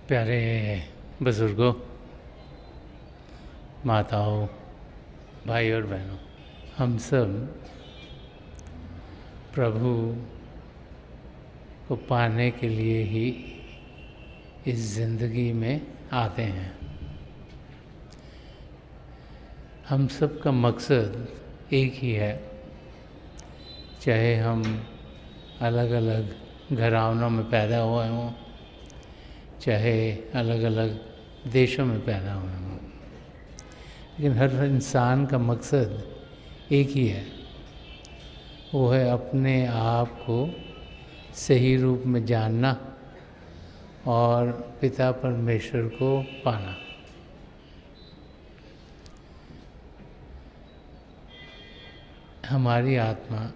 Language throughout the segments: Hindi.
प्यारे बुज़ुर्गों, माताओं, भाई और बहनों, हम सब प्रभु को पाने के लिए ही इस ज़िंदगी में आते हैं। हम सब का मकसद एक ही है, चाहे हम अलग अलग घरानों में पैदा हुए हों, चाहे अलग अलग देशों में पैदा हुए हों, लेकिन हर इंसान का मकसद एक ही है। वो है अपने आप को सही रूप में जानना और पिता परमेश्वर को पाना। हमारी आत्मा,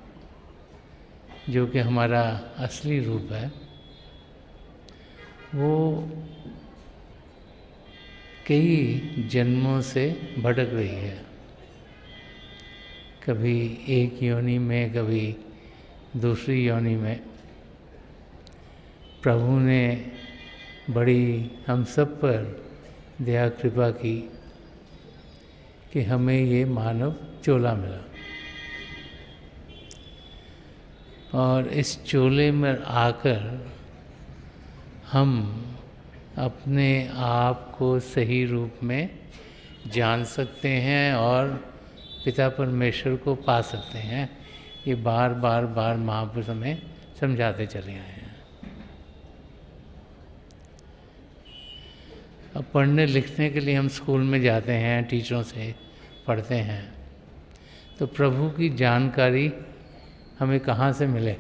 जो कि हमारा असली रूप है, वो कई जन्मों से भटक रही है। कभी एक योनि में, कभी दूसरी योनि में। प्रभु ने बड़ी हम सब पर दया कृपा की कि हमें ये मानव चोला मिला, और इस चोले में आकर हम अपने आप को सही रूप में जान सकते हैं और पिता परमेश्वर को पा सकते हैं। ये बार बार महापुरुष हमें समझाते चले आए हैं। अब पढ़ने लिखने के लिए हम स्कूल में जाते हैं, टीचरों से पढ़ते हैं, तो प्रभु की जानकारी हमें कहाँ से मिले?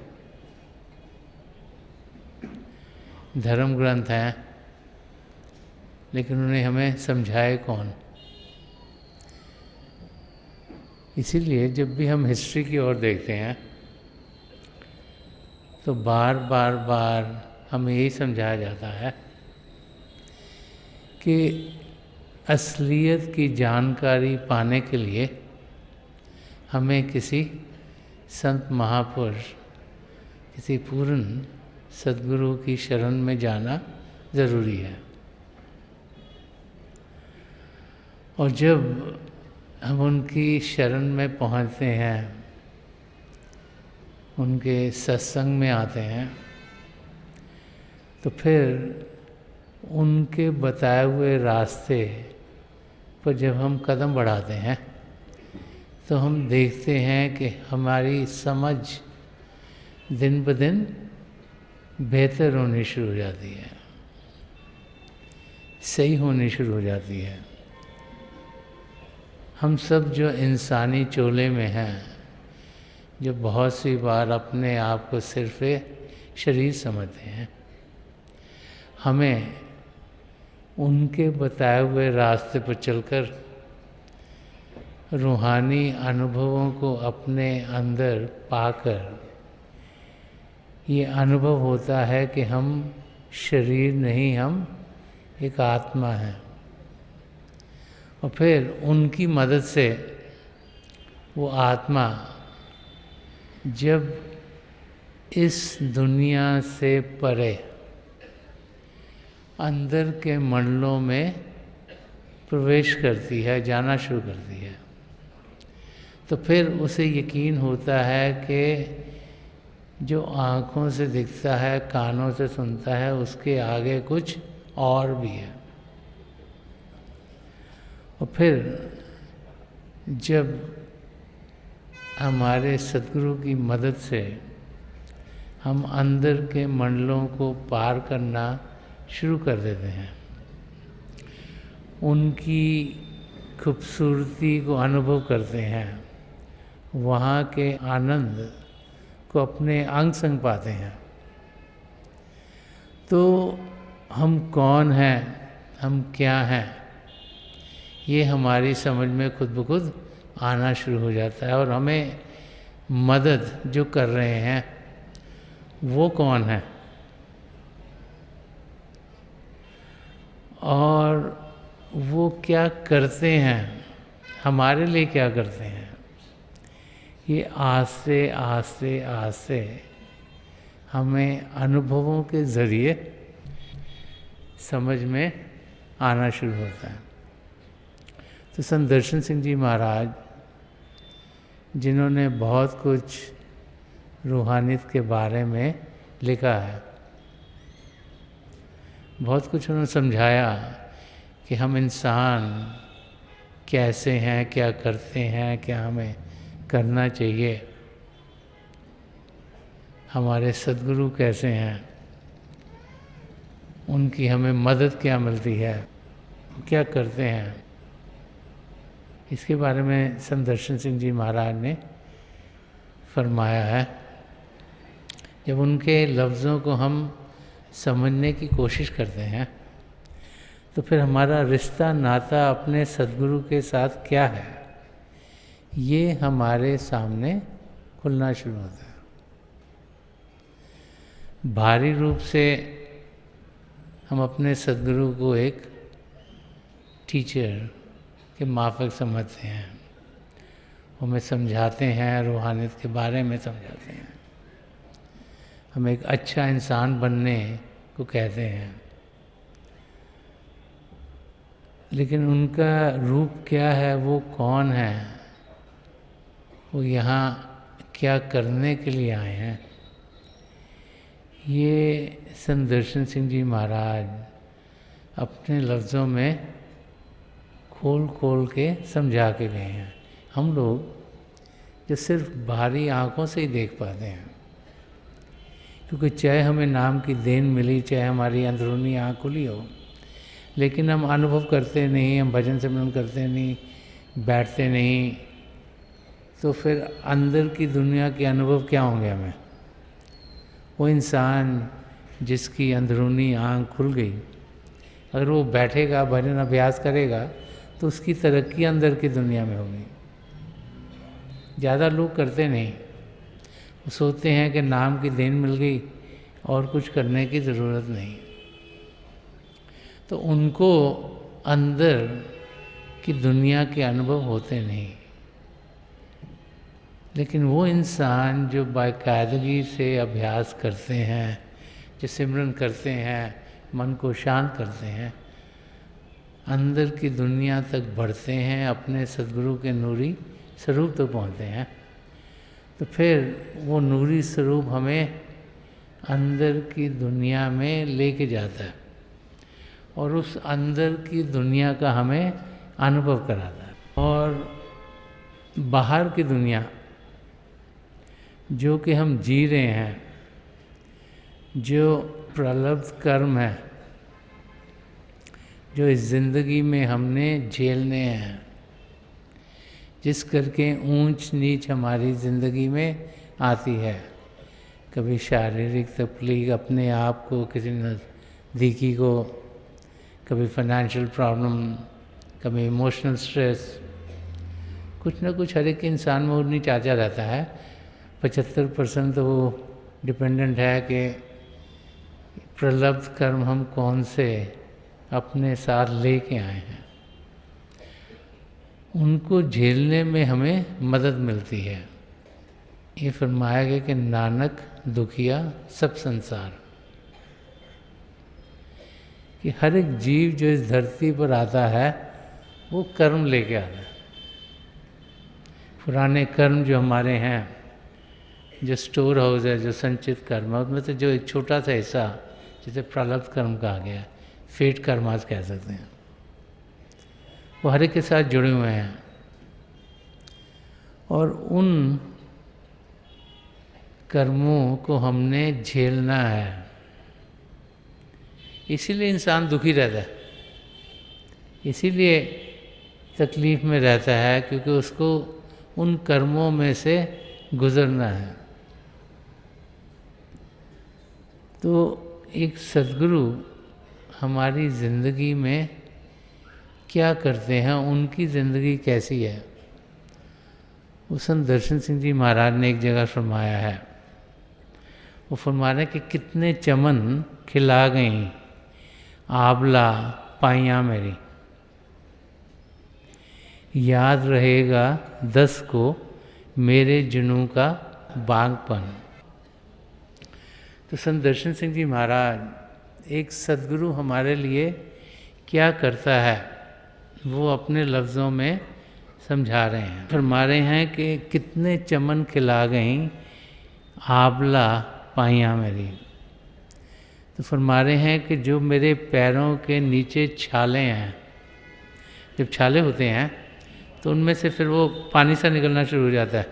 धर्म ग्रंथ हैं, लेकिन उन्हें हमें समझाए कौन? इसीलिए जब भी हम हिस्ट्री की ओर देखते हैं तो बार बार हमें यही समझाया जाता है कि असलियत की जानकारी पाने के लिए हमें किसी संत महापुरुष, किसी पूर्ण सद्गुरु की शरण में जाना ज़रूरी है। और जब हम उनकी शरण में पहुंचते हैं, उनके सत्संग में आते हैं, तो फिर उनके बताए हुए रास्ते पर जब हम कदम बढ़ाते हैं तो हम देखते हैं कि हमारी समझ दिन ब दिन बेहतर होनी शुरू हो जाती है, सही होनी शुरू हो जाती है। हम सब जो इंसानी चोले में हैं, जो बहुत सी बार अपने आप को सिर्फ शरीर समझते हैं, हमें उनके बताए हुए रास्ते पर चलकर रूहानी अनुभवों को अपने अंदर पाकर ये अनुभव होता है कि हम शरीर नहीं, हम एक आत्मा हैं। और फिर उनकी मदद से वो आत्मा जब इस दुनिया से परे अंदर के मंडलों में प्रवेश करती है, जाना शुरू करती है, तो फिर उसे यकीन होता है कि जो आँखों से दिखता है, कानों से सुनता है, उसके आगे कुछ और भी है। और फिर जब हमारे सद्गुरु की मदद से हम अंदर के मंडलों को पार करना शुरू कर देते हैं, उनकी खूबसूरती को अनुभव करते हैं, वहाँ के आनंद को अपने अंग संग पाते हैं, तो हम कौन हैं, हम क्या हैं, ये हमारी समझ में खुद ब खुद आना शुरू हो जाता है। और हमें मदद जो कर रहे हैं वो कौन है, और वो क्या करते हैं, हमारे लिए क्या करते हैं, ये आस्ते आस्ते आस्ते हमें अनुभवों के ज़रिए समझ में आना शुरू होता है। तो संत दर्शन सिंह जी महाराज, जिन्होंने बहुत कुछ रूहानियत के बारे में लिखा है, बहुत कुछ उन्होंने समझाया कि हम इंसान कैसे हैं, क्या करते हैं, क्या हमें करना चाहिए, हमारे सद्गुरु कैसे हैं, उनकी हमें मदद क्या मिलती है, क्या करते हैं, इसके बारे में संत दर्शन सिंह जी महाराज ने फरमाया है। जब उनके लफ्ज़ों को हम समझने की कोशिश करते हैं तो फिर हमारा रिश्ता नाता अपने सद्गुरु के साथ क्या है, ये हमारे सामने खुलना शुरू होता है। भारी रूप से हम अपने सद्गुरु को एक टीचर के माफक समझते हैं, हमें समझाते हैं, रूहानियत के बारे में समझाते हैं, हम एक अच्छा इंसान बनने को कहते हैं। लेकिन उनका रूप क्या है, वो कौन है, वो यहाँ क्या करने के लिए आए हैं, ये संत दर्शन सिंह जी महाराज अपने लफ्ज़ों में खोल खोल के समझा के गए हैं। हम लोग जो सिर्फ बाहरी आँखों से ही देख पाते हैं, क्योंकि चाहे हमें नाम की देन मिली, चाहे हमारी अंदरूनी आँख खुली हो, लेकिन हम अनुभव करते नहीं, हम भजन सिमरन करते नहीं, बैठते नहीं, तो फिर अंदर की दुनिया के अनुभव क्या होंगे हमें। वो इंसान जिसकी अंदरूनी आँख खुल गई, अगर वो बैठेगा, भजन अभ्यास करेगा, तो उसकी तरक्की अंदर की दुनिया में होगी। ज़्यादा लोग करते नहीं, वो सोचते हैं कि नाम की देन मिल गई और कुछ करने की ज़रूरत नहीं, तो उनको अंदर की दुनिया के अनुभव होते नहीं। लेकिन वो इंसान जो बाकायदगी से अभ्यास करते हैं, जो सिमरन करते हैं, मन को शांत करते हैं, अंदर की दुनिया तक बढ़ते हैं, अपने सद्गुरु के नूरी स्वरूप तक पहुँचते हैं, तो फिर वो नूरी स्वरूप हमें अंदर की दुनिया में लेके जाता है और उस अंदर की दुनिया का हमें अनुभव कराता है। और बाहर की दुनिया जो कि हम जी रहे हैं, जो प्रलब्ध कर्म है, जो इस ज़िंदगी में हमने झेलने हैं, जिस करके ऊंच नीच हमारी ज़िंदगी में आती है, कभी शारीरिक तकलीफ अपने आप को, किसी नज़दीकी को, कभी फाइनेंशियल प्रॉब्लम, कभी इमोशनल स्ट्रेस, कुछ ना कुछ हर एक इंसान में उन्हीं चाचा रहता है। 75% तो वो डिपेंडेंट है कि प्रलब्ध कर्म हम कौन से अपने साथ लेके आए हैं, उनको झेलने में हमें मदद मिलती है। ये फरमाया गया कि नानक दुखिया सब संसार, कि हर एक जीव जो इस धरती पर आता है वो कर्म लेके आता है। पुराने कर्म जो हमारे हैं, जो स्टोर हाउस है, जो संचित कर्म है, उसमें से जो एक छोटा सा हिस्सा जिसे प्रलब्ध कर्म कहा गया है, फेट कर्म आज कह सकते हैं, वो हर एक के साथ जुड़े हुए हैं। और उन कर्मों को हमने झेलना है, इसीलिए इंसान दुखी रहता है, इसीलिए तकलीफ़ में रहता है, क्योंकि उसको उन कर्मों में से गुज़रना है। तो एक सद्गुरु हमारी ज़िंदगी में क्या करते हैं, उनकी ज़िंदगी कैसी है, वो संत दर्शन सिंह जी महाराज ने एक जगह फरमाया है। वो फरमा रहे कि कितने चमन खिला गई आंवला पाइयाँ मेरी, याद रहेगा 10 को मेरे जुनून का बागपन। तो संत दर्शन सिंह जी महाराज एक सद्गुरु हमारे लिए क्या करता है वो अपने लफ्ज़ों में समझा रहे हैं। फरमा रहे हैं कि कितने चमन खिला गई आबला पाइयाँ मेरी। तो फरमा रहे हैं कि जो मेरे पैरों के नीचे छाले हैं, जब छाले होते हैं तो उनमें से फिर वो पानी सा निकलना शुरू हो जाता है,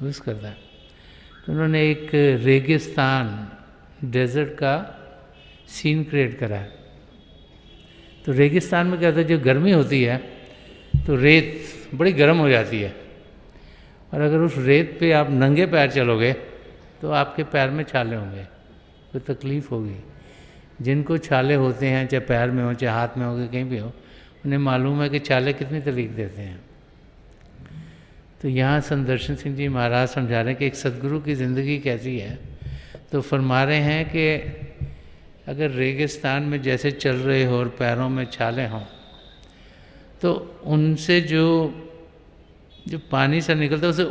यूज़ करता है। तो उन्होंने एक रेगिस्तान, डेजर्ट का सीन क्रिएट करा है। तो रेगिस्तान में क्या होता है, जो गर्मी होती है तो रेत बड़ी गर्म हो जाती है, और अगर उस रेत पे आप नंगे पैर चलोगे तो आपके पैर में छाले होंगे, तो तकलीफ़ होगी। जिनको छाले होते हैं, चाहे पैर में हो चाहे हाथ में हो, कहीं भी हो, उन्हें मालूम है कि छाले कितनी तकलीफ देते हैं। तो यहाँ संदर्शन सिंह जी महाराज समझा रहे हैं कि एक सद्गुरु की ज़िंदगी कैसी है। तो फरमा रहे हैं कि अगर रेगिस्तान में जैसे चल रहे हो और पैरों में छाले हों, तो उनसे जो पानी सा निकलता है उसे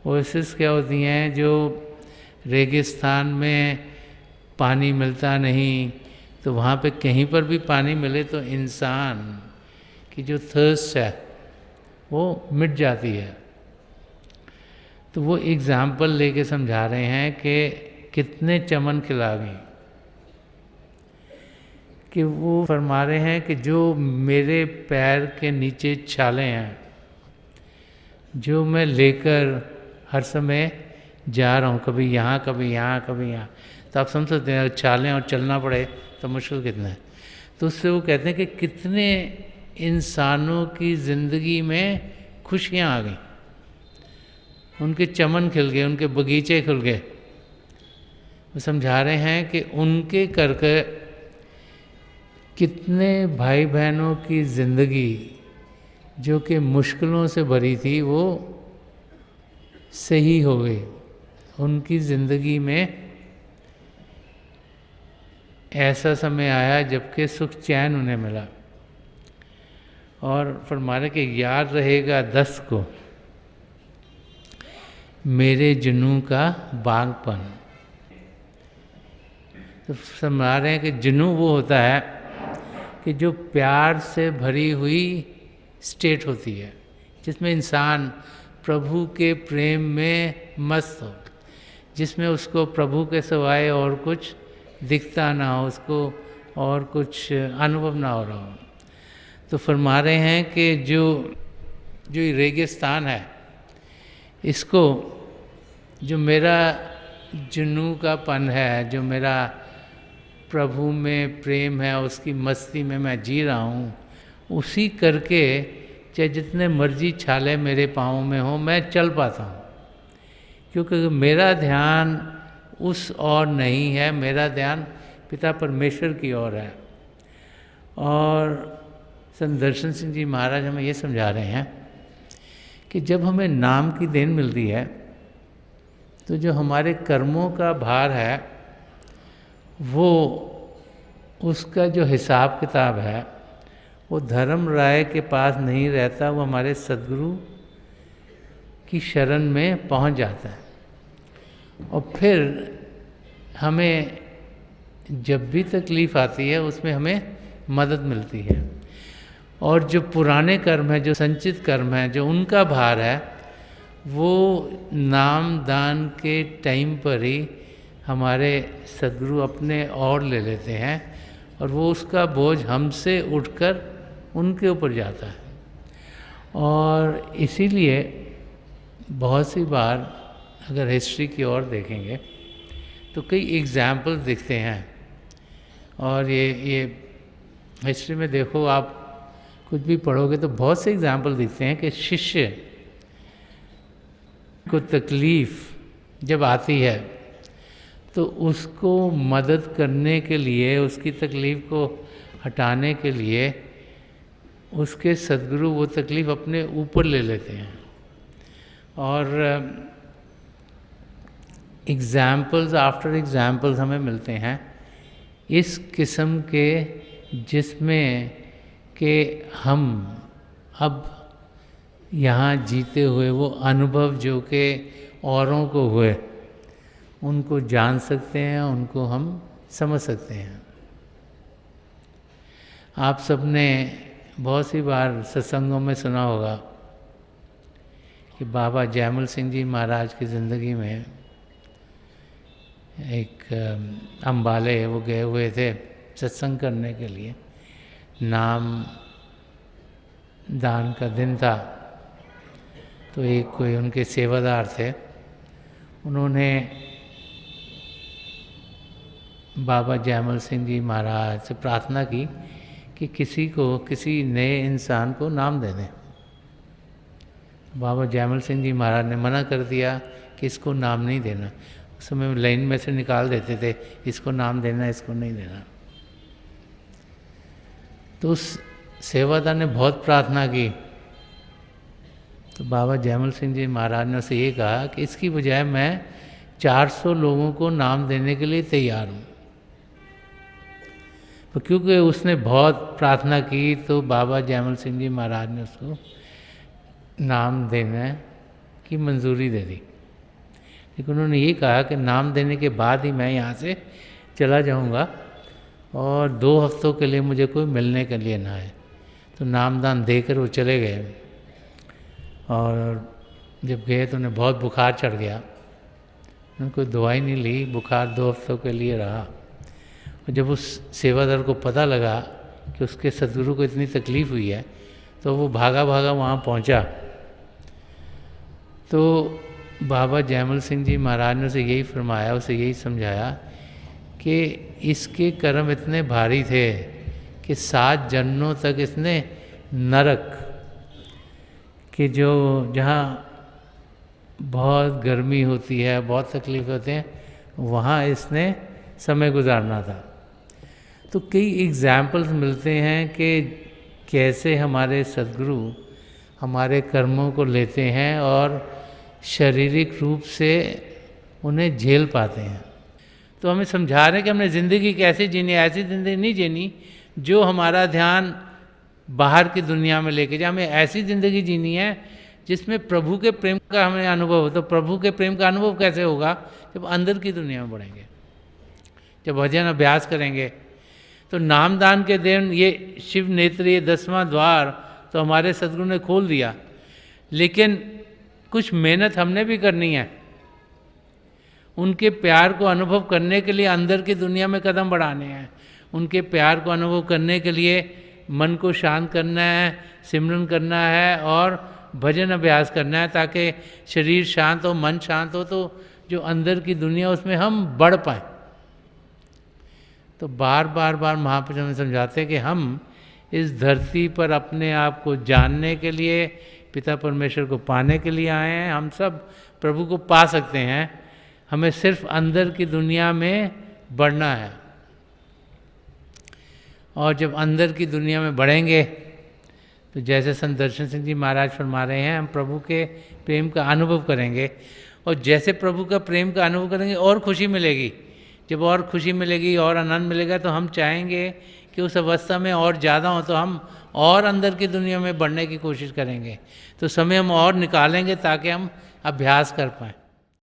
ओएसिस क्या होती हैं, जो रेगिस्तान में पानी मिलता नहीं, तो वहाँ पे कहीं पर भी पानी मिले तो इंसान की जो थर्स्ट है वो मिट जाती है। तो वो एग्ज़ाम्पल लेके समझा रहे हैं कि कितने चमन खिला गई, कि वो फरमा रहे हैं कि जो मेरे पैर के नीचे छाले हैं, जो मैं लेकर हर समय जा रहा हूँ, कभी यहाँ कभी यहाँ कभी यहाँ, तो आप समझ सकते हैं छालें और चलना पड़े तो मुश्किल कितना है। तो उससे वो कहते हैं कि कितने इंसानों की ज़िंदगी में खुशियाँ आ गई, उनके चमन खिल गए, उनके बगीचे खुल गए। वो समझा रहे हैं कि उनके करके कितने भाई बहनों की ज़िंदगी जो कि मुश्किलों से भरी थी वो सही हो गई, उनकी ज़िंदगी में ऐसा समय आया जबकि सुख चैन उन्हें मिला। और फरमाने के याद रहेगा 10 को मेरे जुनून का बागपन। तो समझा रहे हैं कि जुनून वो होता है कि जो प्यार से भरी हुई स्टेट होती है, जिसमें इंसान प्रभु के प्रेम में मस्त हो, जिसमें उसको प्रभु के सिवाय और कुछ दिखता ना हो, उसको और कुछ अनुभव ना हो रहा हो। तो फरमा रहे हैं कि जो रेगिस्तान है, इसको जो मेरा जुनून का पन है, जो मेरा प्रभु में प्रेम है, उसकी मस्ती में मैं जी रहा हूँ, उसी करके चाहे जितने मर्जी छाले मेरे पाँव में हो, मैं चल पाता हूँ, क्योंकि मेरा ध्यान उस ओर नहीं है, मेरा ध्यान पिता परमेश्वर की ओर है। और संदर्शन सिंह जी महाराज हमें ये समझा रहे हैं कि जब हमें नाम की देन मिलती है तो जो हमारे कर्मों का भार है वो, उसका जो हिसाब किताब है वो धर्म राय के पास नहीं रहता, वो हमारे सद्गुरु की शरण में पहुंच जाता है। और फिर हमें जब भी तकलीफ़ आती है उसमें हमें मदद मिलती है। और जो पुराने कर्म है, जो संचित कर्म है, जो उनका भार है, वो नाम दान के टाइम पर ही हमारे सद्गुरु अपने और ले लेते हैं, और वो उसका बोझ हमसे उठकर उनके ऊपर जाता है। और इसीलिए बहुत सी बार अगर हिस्ट्री की ओर देखेंगे तो कई एग्जाम्पल दिखते हैं। और ये हिस्ट्री में देखो, आप कुछ भी पढ़ोगे तो बहुत से एग्जाम्पल दिखते हैं कि शिष्य को तकलीफ़ जब आती है तो उसको मदद करने के लिए, उसकी तकलीफ़ को हटाने के लिए उसके सद्गुरु वो तकलीफ़ अपने ऊपर ले लेते हैं। और एग्ज़ाम्पल्स आफ्टर एग्ज़ाम्पल्स हमें मिलते हैं इस किस्म के, जिसमें कि हम अब यहाँ जीते हुए वो अनुभव जो कि औरों को हुए उनको जान सकते हैं, उनको हम समझ सकते हैं। आप सबने बहुत सी बार सत्संगों में सुना होगा कि बाबा जयमल सिंह जी महाराज की ज़िंदगी में एक अम्बाले वो गए हुए थे सत्संग करने के लिए, नाम दान का दिन था। तो एक कोई उनके सेवादार थे, उन्होंने बाबा जयमल सिंह जी महाराज से प्रार्थना की कि किसी नए इंसान को नाम दे दें। बाबा जयमल सिंह जी महाराज ने मना कर दिया कि इसको नाम नहीं देना। उस समय लाइन में से निकाल देते थे, इसको नाम देना, इसको नहीं देना। तो उस सेवादार ने बहुत प्रार्थना की, तो बाबा जयमल सिंह जी महाराज ने उसे ये कहा कि इसकी बजाय मैं 400 लोगों को नाम देने के लिए तैयार हूँ। तो क्योंकि उसने बहुत प्रार्थना की तो बाबा जयमल सिंह जी महाराज ने उसको नाम देने की मंजूरी दे दी। लेकिन उन्होंने ये कहा कि नाम देने के बाद ही मैं यहाँ से चला जाऊँगा और 2 हफ्तों के लिए मुझे कोई मिलने के लिए ना आए। तो नामदान देकर वो चले गए, और जब गए तो उन्हें बहुत बुखार चढ़ गया। उन्होंने कोई दवाई नहीं ली, बुखार 2 हफ्तों के लिए रहा। और जब उस सेवादार को पता लगा कि उसके सदगुरु को इतनी तकलीफ़ हुई है तो वो भागा वहाँ पहुँचा। तो बाबा जयमल सिंह जी महाराज ने उसे यही फरमाया, उसे यही समझाया कि इसके कर्म इतने भारी थे कि 7 जन्मों तक इसने नरक कि जहाँ बहुत गर्मी होती है, बहुत तकलीफ होते हैं, वहाँ इसने समय गुजारना था। तो कई एग्जाम्पल्स मिलते हैं कि कैसे हमारे सद्गुरु हमारे कर्मों को लेते हैं और शारीरिक रूप से उन्हें झेल पाते हैं। तो हमें समझा रहे हैं कि हमने ज़िंदगी कैसे जीनी, ऐसी ज़िंदगी नहीं जीनी जो हमारा ध्यान बाहर की दुनिया में लेके जाए। हमें ऐसी ज़िंदगी जीनी है जिसमें प्रभु के प्रेम का हमें अनुभव हो। तो प्रभु के प्रेम का अनुभव कैसे होगा? जब अंदर की दुनिया में बढ़ेंगे, जब भजन अभ्यास करेंगे। तो नामदान के दिन ये शिव नेत्र, ये 10वां द्वार तो हमारे सद्गुरु ने खोल दिया, लेकिन कुछ मेहनत हमने भी करनी है। उनके प्यार को अनुभव करने के लिए अंदर की दुनिया में कदम बढ़ाने हैं। उनके प्यार को अनुभव करने के लिए मन को शांत करना है, सिमरन करना है और भजन अभ्यास करना है, ताकि शरीर शांत हो, मन शांत हो, तो जो अंदर की दुनिया उसमें हम बढ़ पाएँ। तो बार बार महापुरुष हमें समझाते हैं कि हम इस धरती पर अपने आप को जानने के लिए, पिता परमेश्वर को पाने के लिए आए हैं। हम सब प्रभु को पा सकते हैं, हमें सिर्फ अंदर की दुनिया में बढ़ना है। और जब अंदर की दुनिया में बढ़ेंगे तो जैसे संत दर्शन सिंह जी महाराज फरमा रहे हैं, हम प्रभु के प्रेम का अनुभव करेंगे। और जैसे प्रभु का प्रेम का अनुभव करेंगे और खुशी मिलेगी। जब और खुशी मिलेगी और आनंद मिलेगा तो हम चाहेंगे कि उस अवस्था में और ज़्यादा हो, तो हम और अंदर की दुनिया में बढ़ने की कोशिश करेंगे। तो समय हम और निकालेंगे ताकि हम अभ्यास कर पाएँ।